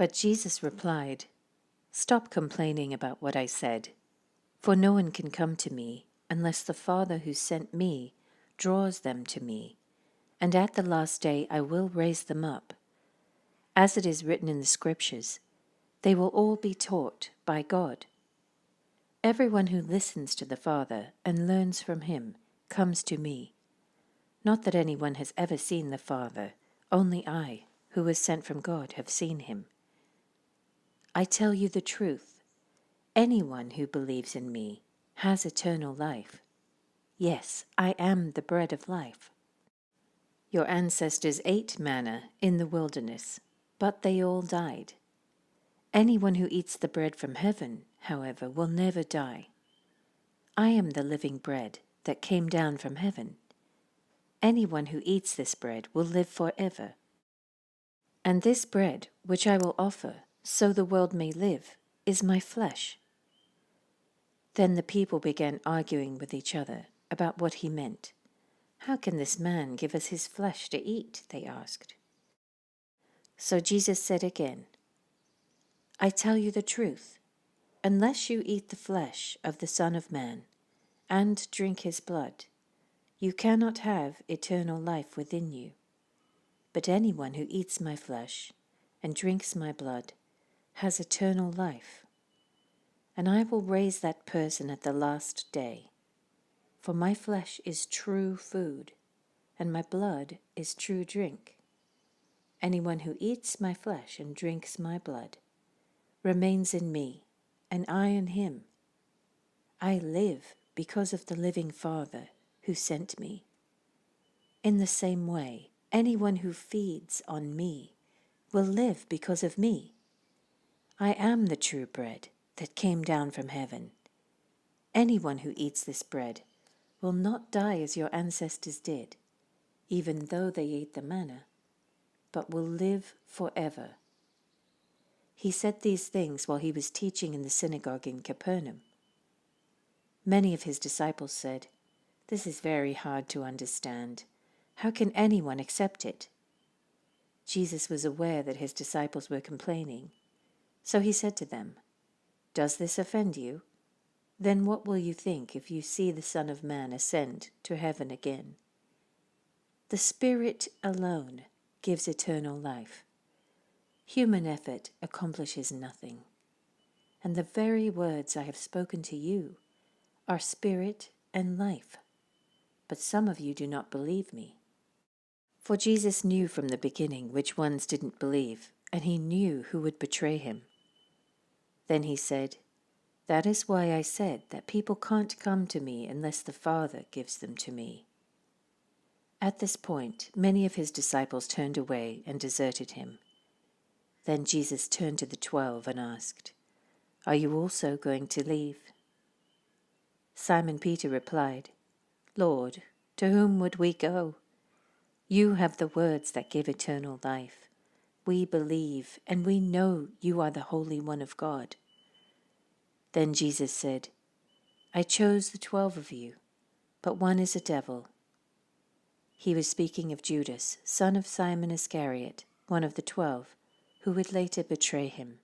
But Jesus replied, "Stop complaining about what I said, for no one can come to me unless the Father who sent me draws them to me, and at the last day I will raise them up. As it is written in the Scriptures, they will all be taught by God. Everyone who listens to the Father and learns from him comes to me. Not that anyone has ever seen the Father, only I, who was sent from God, have seen him. I tell you the truth. Anyone who believes in me has eternal life. Yes, I am the bread of life. Your ancestors ate manna in the wilderness, but they all died. Anyone who eats the bread from heaven, however, will never die. I am the living bread that came down from heaven. Anyone who eats this bread will live forever. And this bread, which I will offer, so the world may live, is my flesh." Then the people began arguing with each other about what he meant. "How can this man give us his flesh to eat?" they asked. So Jesus said again, "I tell you the truth. Unless you eat the flesh of the Son of Man and drink his blood, you cannot have eternal life within you. But anyone who eats my flesh and drinks my blood has eternal life, and I will raise that person at the last day. For my flesh is true food, and my blood is true drink. Anyone who eats my flesh and drinks my blood remains in me, and I in him. I live because of the living Father who sent me. In the same way, anyone who feeds on me will live because of me. I am the true bread that came down from heaven. Anyone who eats this bread will not die as your ancestors did, even though they ate the manna, but will live forever." He said these things while he was teaching in the synagogue in Capernaum. Many of his disciples said, "This is very hard to understand. How can anyone accept it?" Jesus was aware that his disciples were complaining, so he said to them, "Does this offend you? Then what will you think if you see the Son of Man ascend to heaven again? The Spirit alone gives eternal life. Human effort accomplishes nothing. And the very words I have spoken to you are spirit and life. But some of you do not believe me." For Jesus knew from the beginning which ones didn't believe, and he knew who would betray him. Then he said, "That is why I said that people can't come to me unless the Father gives them to me." At this point, many of his disciples turned away and deserted him. Then Jesus turned to the 12 and asked, "Are you also going to leave?" Simon Peter replied, "Lord, to whom would we go? You have the words that give eternal life. We believe, and we know you are the Holy One of God." Then Jesus said, "I chose the 12 of you, but one is a devil." He was speaking of Judas, son of Simon Iscariot, one of the 12, who would later betray him.